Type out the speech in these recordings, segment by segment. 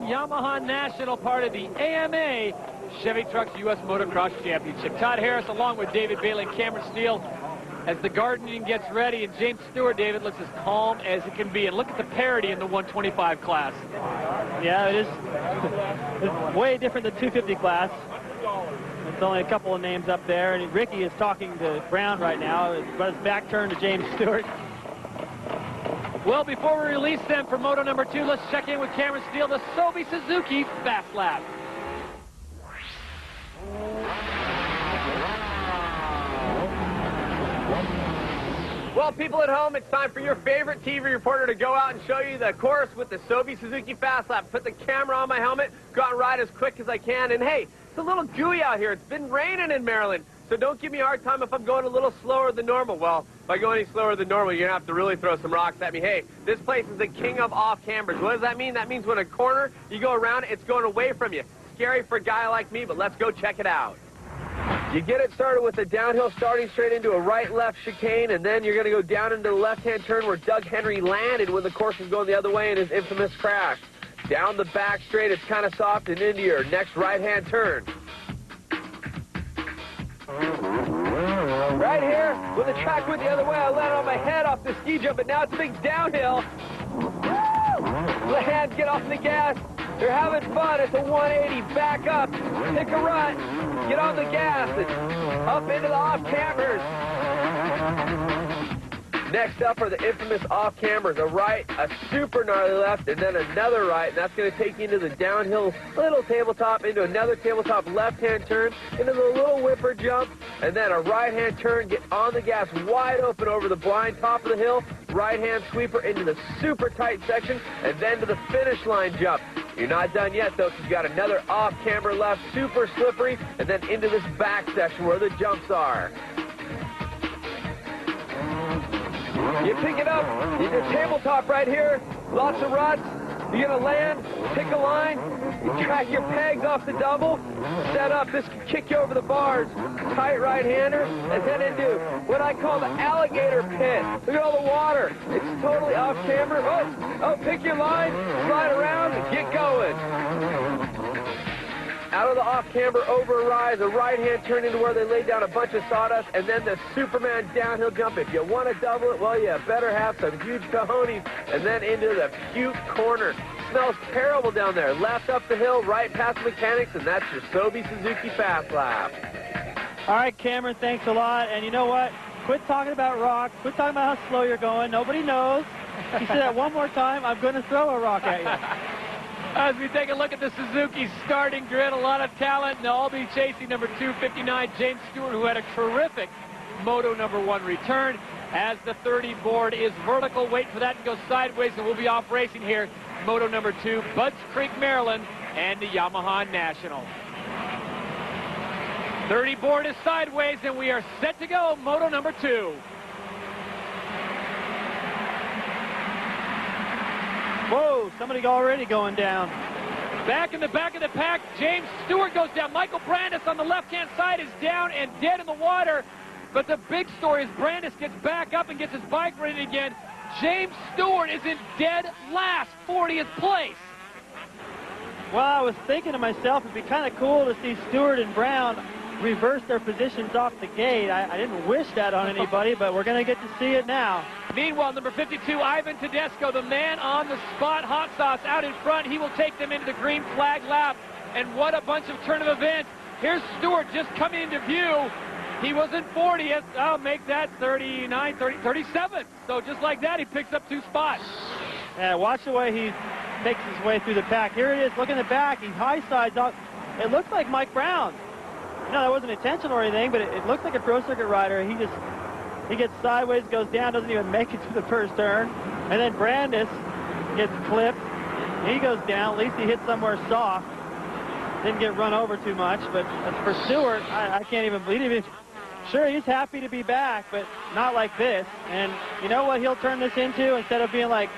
Yamaha National, part of the AMA Chevy Trucks U.S. Motocross Championship. Todd Harris along with David Bailey and Cameron Steele as the gardening gets ready, and James Stewart, David, looks as calm as it can be. And look at the parity in the 125 class. Yeah, it is. It's way different than 250 class. It's only a couple of names up there, and Ricky is talking to Brown right now, but his back turned to James Stewart. Well, before we release them for Moto number 2, let's check in with Cameron Steele, the Sobe Suzuki Fast Lap. Well, people at home, it's time for your favorite TV reporter to go out and show you the course with the Sobe Suzuki Fast Lap. Put the camera on my helmet, go out and ride as quick as I can. And hey, it's a little gooey out here. It's been raining in Maryland, so don't give me a hard time if I'm going a little slower than normal. Well, if I go any slower than normal, you're going to have to really throw some rocks at me. Hey, this place is the king of off-cambers. What does that mean? That means when a corner, you go around, it's going away from you. Scary for a guy like me, but let's go check it out. You get it started with a downhill starting straight into a right-left chicane, and then you're going to go down into the left-hand turn where Doug Henry landed when the course was going the other way in his infamous crash. Down the back straight, it's kind of soft, and into your next right-hand turn. Right here, when the track went the other way, I landed on my head off the ski jump, but now it's a big downhill. The hands get off the gas. They're having fun. It's a 180. Back up. Take a run. Get on the gas. And up into the off-cambers. Next up are the infamous off-cambers. A right, a super gnarly left, and then another right. And that's going to take you into the downhill little tabletop, into another tabletop left-hand turn, into the little whipper jump, and then a right-hand turn. Get on the gas wide open over the blind top of the hill. Right-hand sweeper into the super tight section, and then to the finish line jump. You're not done yet, though, because you've got another off-camber left, super slippery, and then into this back section where the jumps are. You pick it up, you do tabletop right here, lots of ruts. You're going to land, pick a line, you track your pegs off the double, set up. This can kick you over the bars. Tight right-hander, and then into what I call the alligator pit. Look at all the water. It's totally off-camber. Oh, pick your line, slide around, and get going. Out of the off-camber over a rise, a right-hand turn into where they lay down a bunch of sawdust, and then the Superman downhill jump. If you want to double it, well, you better have some huge cojones, and then into the puke corner. Smells terrible down there. Left up the hill, right past mechanics, and that's your Sobe Suzuki Fast Lap. All right, Cameron, thanks a lot. And you know what? Quit talking about rocks. Quit talking about how slow you're going. Nobody knows. If you say that one more time, I'm going to throw a rock at you. As we take a look at the Suzuki starting grid, a lot of talent, and they'll all be chasing number 259, James Stewart, who had a terrific Moto number 1 return. As the 30 board is vertical, wait for that to go sideways, and we'll be off racing here. Moto number 2, Budds Creek, Maryland, and the Yamaha National. 30 board is sideways, and we are set to go, Moto number 2. Whoa, somebody already going down. Back in the back of the pack, James Stewart goes down. Michael Brandis on the left-hand side is down and dead in the water. But the big story is Brandis gets back up and gets his bike ready again. James Stewart is in dead last, 40th place. Well, I was thinking to myself, it'd be kind of cool to see Stewart and Brown reverse their positions off the gate. I didn't wish that on anybody, but we're going to get to see it now. Meanwhile, number 52, Ivan Tedesco, the man on the spot, hot sauce out in front. He will take them into the green flag lap. And what a bunch of turn of events. Here's Stewart just coming into view. He was in 40th. I'll make that 39, 37. So just like that, he picks up 2 spots. Yeah, watch the way he makes his way through the pack. Here it is. Look in the back. He high sides out. It looks like Mike Brown. No, that wasn't intentional or anything, but it looks like a pro circuit rider. He gets sideways, goes down, doesn't even make it to the first turn. And then Brandis gets clipped. He goes down. At least he hit somewhere soft. Didn't get run over too much. But as for Stewart, I can't even believe it. Sure, he's happy to be back, but not like this. And you know what he'll turn this into? Instead of being like,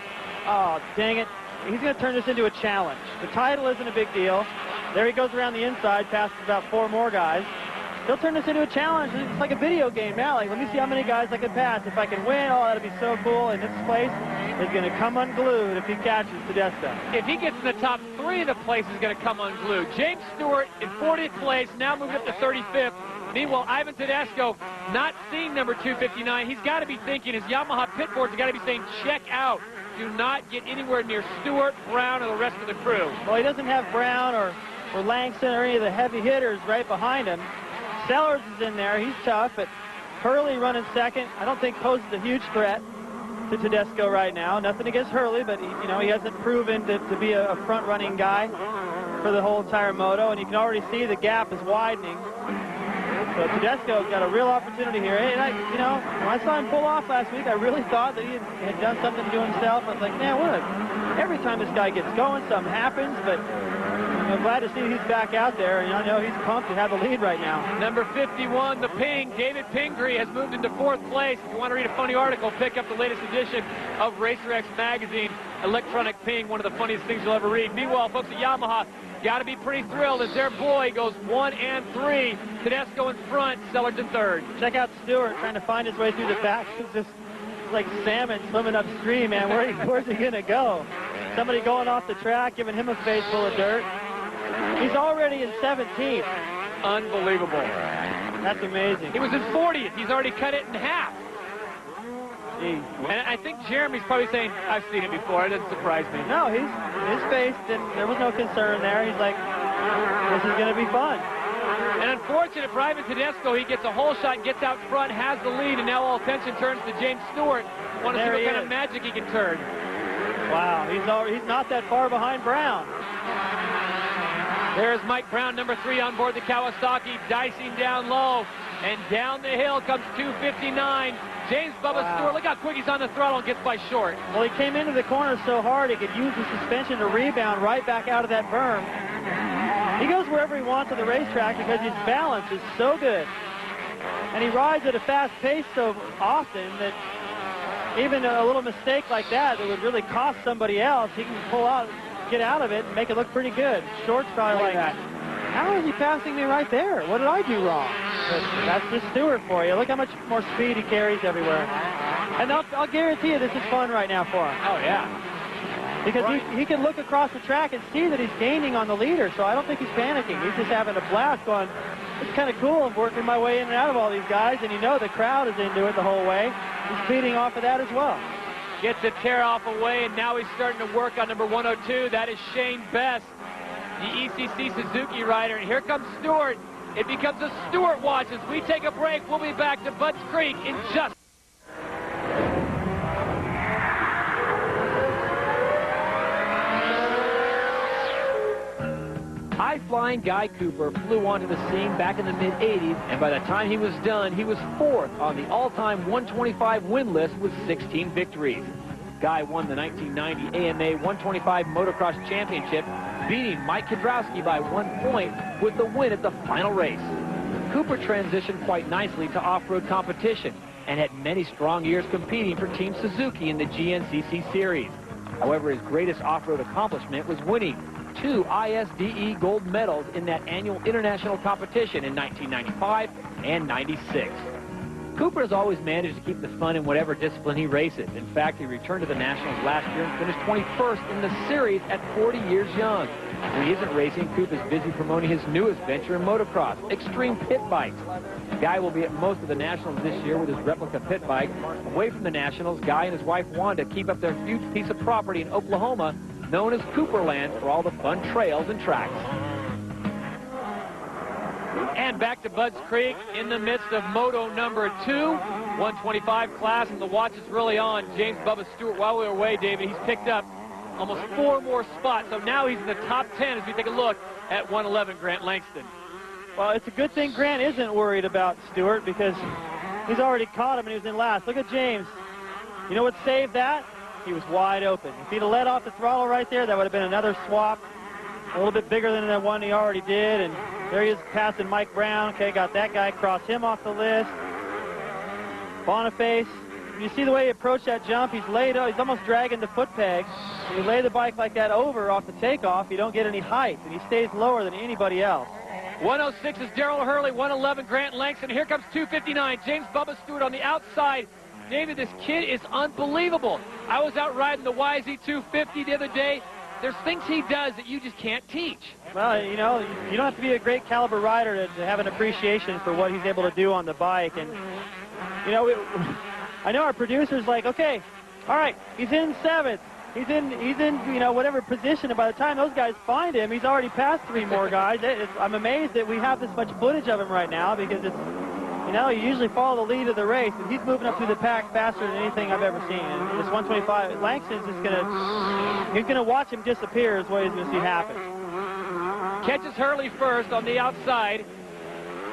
oh, dang it, he's going to turn this into a challenge. The title isn't a big deal. There he goes around the inside, passes about 4 more guys. He'll turn this into a challenge. It's like a video game now. Like, let me see how many guys I can pass. If I can win, oh, that'll be so cool in this place. is going to come unglued if he catches Tedesco. If he gets in the top 3 of the place, he's going to come unglued. James Stewart in 40th place, now moving up to 35th. Meanwhile, Ivan Tedesco not seeing number 259. He's got to be thinking, his Yamaha pit boards have got to be saying, check out. Do not get anywhere near Stewart, Brown, or the rest of the crew. Well, he doesn't have Brown or Langston or any of the heavy hitters right behind him. Sellers is in there. He's tough, but Hurley running second, I don't think poses a huge threat to Tedesco right now. Nothing against Hurley, but he hasn't proven to be a front-running guy for the whole entire moto, and you can already see the gap is widening. So Tedesco's got a real opportunity here. And when I saw him pull off last week, I really thought that he had done something to himself. I was like, man, every time this guy gets going, something happens, but I'm glad to see he's back out there, and I know he's pumped to have the lead right now. Number 51, the Ping, David Pingree, has moved into 4th place. If you want to read a funny article, pick up the latest edition of RacerX magazine. Electronic Ping, one of the funniest things you'll ever read. Meanwhile, folks at Yamaha got to be pretty thrilled as their boy goes 1 and 3. Tedesco in front, Sellers in 3rd. Check out Stewart trying to find his way through the back. It's just like salmon swimming upstream, man. Where's he going to go? Somebody going off the track, giving him a face full of dirt. He's already in 17th. Unbelievable. That's amazing. He was in 40th. He's already cut it in half. Jeez. And I think Jeremy's probably saying, I've seen it before. It doesn't surprise me. No, his face, there was no concern there. He's like, this is going to be fun. And unfortunate for Ivan Tedesco, he gets a hole shot, gets out front, has the lead, and now all attention turns to James Stewart. Want to see what kind of magic he can turn. Wow, he's not that far behind Brown. There's Mike Brown, number 3, on board the Kawasaki, dicing down low. And down the hill comes 259. James Bubba Stewart, look how quick he's on the throttle and gets by short. Well, he came into the corner so hard he could use the suspension to rebound right back out of that berm. He goes wherever he wants on the racetrack because his balance is so good. And he rides at a fast pace so often that even a little mistake like that would really cost somebody else, he can pull out, get out of it, and make it look pretty good. Short's probably like that. How is he passing me right there? What did I do wrong? But that's just Stewart for you. Look how much more speed he carries everywhere. And I'll guarantee you this is fun right now for him. Oh, yeah. Because he can look across the track and see that he's gaining on the leader, so I don't think he's panicking. He's just having a blast going, it's kind of cool. I'm working my way in and out of all these guys, and the crowd is into it the whole way. He's feeding off of that as well. Gets a tear-off away, and now he's starting to work on number 102. That is Shane Best, the ECC Suzuki rider. And here comes Stewart. It becomes a Stewart watch as we take a break. We'll be back to Budds Creek in just... High-flying Guy Cooper flew onto the scene back in the mid-'80s, and by the time he was done, he was 4th on the all-time 125 win list with 16 victories. Guy won the 1990 AMA 125 Motocross Championship, beating Mike Kudrowski by 1 point with the win at the final race. Cooper transitioned quite nicely to off-road competition and had many strong years competing for Team Suzuki in the GNCC Series. However, his greatest off-road accomplishment was winning 2 ISDE gold medals in that annual international competition in 1995 and 96. Cooper has always managed to keep the fun in whatever discipline he races. In fact, he returned to the Nationals last year and finished 21st in the series at 40 years young. When he isn't racing, Coop is busy promoting his newest venture in motocross, Extreme Pit Bikes. Guy will be at most of the Nationals this year with his replica pit bike. Away from the Nationals, Guy and his wife Wanda keep up their huge piece of property in Oklahoma known as Cooperland for all the fun trails and tracks. And back to Budds Creek in the midst of Moto number 2, 125 class, and the watch is really on. James Bubba Stewart, while we were away, David, he's picked up almost 4 more spots. So now he's in the top 10 as we take a look at 111 Grant Langston. Well, it's a good thing Grant isn't worried about Stewart because he's already caught him and he was in last. Look at James. You know what saved that? He was wide open. If he'd have let off the throttle right there, that would have been another swap. A little bit bigger than the one he already did. And there he is passing Mike Brown. Okay, got that guy, crossed him off the list. Boniface. You see the way he approached that jump? He's almost dragging the foot peg. When you lay the bike like that over off the takeoff, you don't get any height, and he stays lower than anybody else. 106 is Darrell Hurley, 111 Grant Langston. Here comes 259. James Bubba Stewart on the outside. David, this kid is unbelievable. I was out riding the YZ250 the other day. There's things he does that you just can't teach. Well, you know, you don't have to be a great caliber rider to have an appreciation for what he's able to do on the bike. And, you know, I know our producer's like, okay, all right, he's in 7th. He's in, you know, whatever position, and by the time those guys find him, he's already passed 3 more guys. I'm amazed that we have this much footage of him right now, because it's, you know, you usually follow the lead of the race, and he's moving up through the pack faster than anything I've ever seen. And this 125, Langston's just he's gonna watch him disappear is what he's gonna see happen. Catches Hurley first on the outside.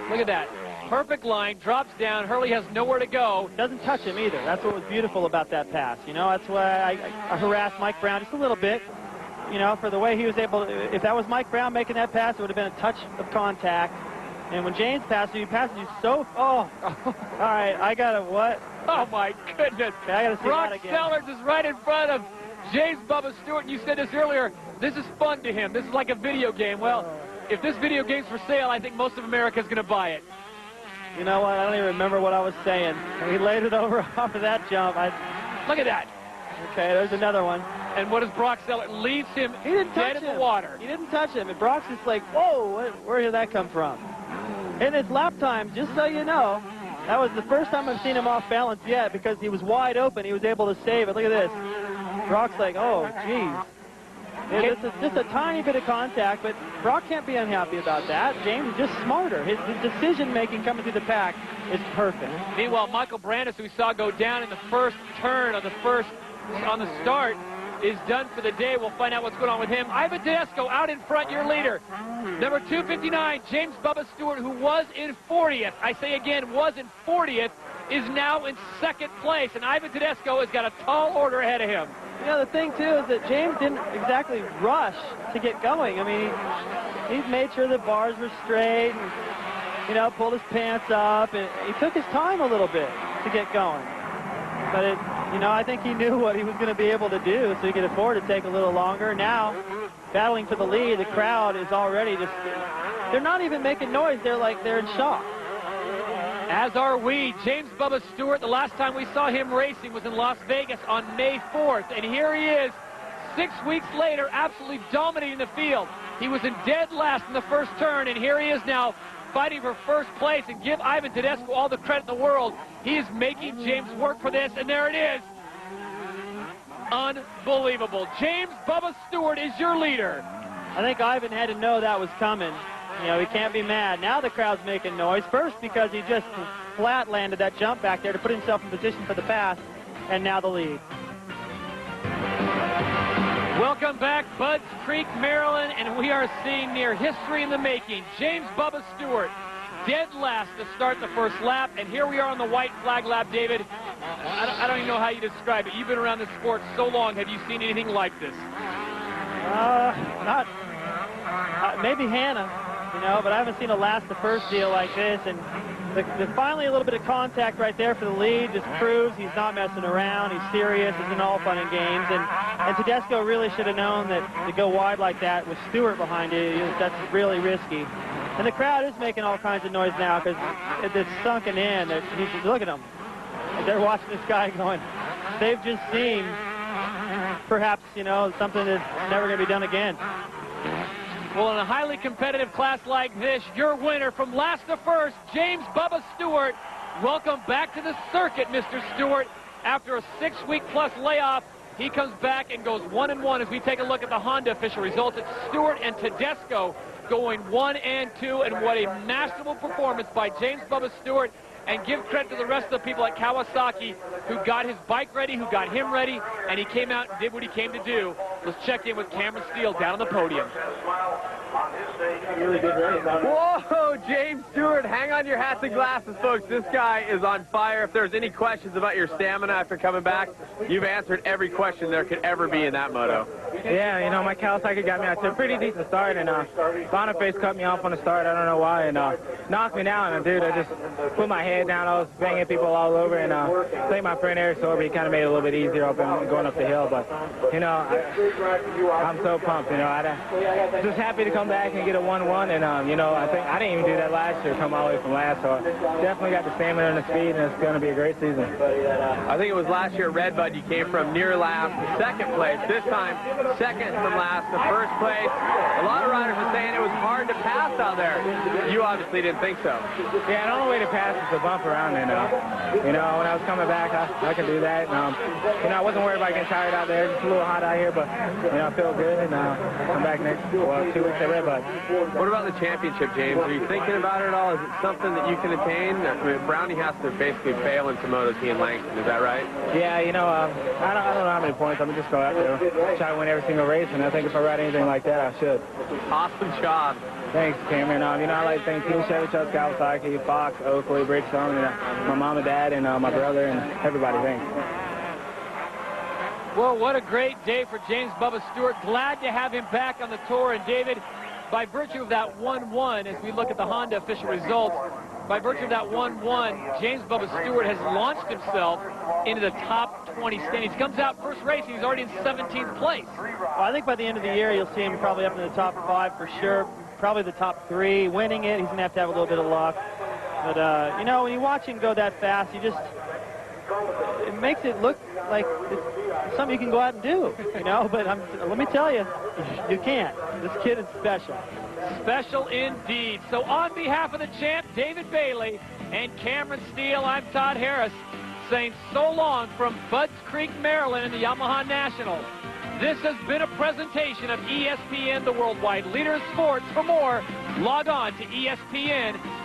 Look at that. Perfect line, drops down. Hurley has nowhere to go. Doesn't touch him either. That's what was beautiful about that pass. You know, that's why I harassed Mike Brown just a little bit, you know, for the way he was able to. If that was Mike Brown making that pass, it would have been a touch of contact. And when James passes you so, all right, I got to what? Oh, my goodness. Okay, I got to see Brock that again. Sellers is right in front of James Bubba Stewart, and you said this earlier. This is fun to him. This is like a video game. Well, if this video game's for sale, I think most of America is going to buy it. You know what? I don't even remember what I was saying. He laid it over off of that jump. Look at that. Okay, there's another one. And what does Brock Sellers? Leaves him dead in the water. He didn't touch him. And Brock's just like, whoa, where did that come from? In his lap time, just so you know, that was the first time I've seen him off balance yet, because he was wide open. He was able to save it. Look at this. Brock's like, oh, geez. It's just a tiny bit of contact, but Brock can't be unhappy about that. James is just smarter. His decision-making coming through the pack is perfect. Meanwhile, Michael Brandis, who we saw go down in the first turn on the start, is done for the day. We'll find out what's going on with him. Ivan Tedesco out in front, your leader. Number 259, James Bubba Stewart, who was in 40th. I say again, was in 40th, is now in 2nd place. And Ivan Tedesco has got a tall order ahead of him. You know, the thing, too, is that James didn't exactly rush to get going. I mean, he made sure the bars were straight and, you know, pulled his pants up. And he took his time a little bit to get going. But, you know, I think he knew what he was going to be able to do, so he could afford to take a little longer. Now, battling for the lead, the crowd is already just, they're not even making noise. They're in shock. As are we. James Bubba Stewart, the last time we saw him racing was in Las Vegas on May 4th. And here he is, 6 weeks later, absolutely dominating the field. He was in dead last in the first turn, and here he is now fighting for first place. And give Ivan Tedesco all the credit in the world. He is making James work for this, and there it is. Unbelievable. James Bubba Stewart is your leader. I think Ivan had to know that was coming. You know, he can't be mad. Now the crowd's making noise. First because he just flat landed that jump back there to put himself in position for the pass, and now the lead. Welcome back, Budds Creek, Maryland, and we are seeing near history in the making. James Bubba Stewart, dead last to start the first lap, and here we are on the white flag lap, David. I don't even know how you describe it. You've been around this sport so long. Have you seen anything like this? Maybe Hannah. You know, but I haven't seen a last to first deal like this, and there's finally a little bit of contact right there for the lead. Just proves he's not messing around. He's serious. It's an all fun and games, and Tedesco really should have known that to go wide like that with Stewart behind it, that's really risky. And the crowd is making all kinds of noise now because it's sunken in. Look at them. They're watching this guy going, they've just seen perhaps, you know, something that's never going to be done again. Well, in a highly competitive class like this, your winner from last to first, James Bubba Stewart. Welcome back to the circuit, Mr. Stewart. After a 6-week-plus layoff, he comes back and goes 1-1 as we take a look at the Honda official results. It's Stewart and Tedesco going 1 and 2, and what a masterful performance by James Bubba Stewart. And give credit to the rest of the people at Kawasaki who got his bike ready, who got him ready, and he came out and did what he came to do. Let's check in with Cameron Steele down on the podium. Really good race. Whoa, James Stewart, hang on your hats and glasses, folks. This guy is on fire. If there's any questions about your stamina after coming back, you've answered every question there could ever be in that moto. Yeah, you know, my Kawasaki got me out to a pretty decent start, and Boniface cut me off on the start. I don't know why, and knocked me down. And, dude, I just put my head down. I was banging people all over, and I think my friend Eric Sorby kind of made it a little bit easier going up the hill. But, you know, I'm so pumped, you know. I'm just happy to come back back and get a 1-1, and you know, I think I didn't even do that last year, come all the way from last, so definitely got the stamina and the speed, and it's going to be a great season. I think it was last year at Redbud you came from near last to second place. This time, second from last to first place. A lot of riders are saying it was hard to pass out there. You obviously didn't think so. Yeah, the only way to pass is to bump around, and you know, when I was coming back, I could do that. And, you know, I wasn't worried about getting tired out there. It's a little hot out here, but you know, I feel good, and come back next 2 weeks at Redbud. What about the championship, James? Are you thinking about it at all? Is it something that you can attain? I mean, Brownie has to basically fail into Moto T and Langston. Is that right? Yeah, you know, I don't know how many points. I'm just go out there, try to win every single race, and I think if I ride anything like that, I should. Awesome job. Thanks, Cameron. You know, I like to thank Team Chevy, Chuck, Kawasaki, Fox, Oakley, Bridgestone, and my mom and dad, and my brother, and everybody. Thanks. Well, what a great day for James Bubba Stewart. Glad to have him back on the tour. And David, by virtue of that 1-1, as we look at the Honda official results, by virtue of that 1-1, James Bubba Stewart has launched himself into the top 20 standings. He comes out first race, and he's already in 17th place. Well, I think by the end of the year, you'll see him probably up in the top 5 for sure. Probably the top 3. Winning it, he's going to have a little bit of luck. But, you know, when you watch him go that fast, it makes it look like it's something you can go out and do, you know. But let me tell you, you can't. This kid is special. Special indeed. So on behalf of the champ, David Bailey, and Cameron Steele, I'm Todd Harris, saying so long from Budds Creek, Maryland in the Yamaha Nationals. This has been a presentation of ESPN, the worldwide leader in sports. For more, log on to ESPN.com.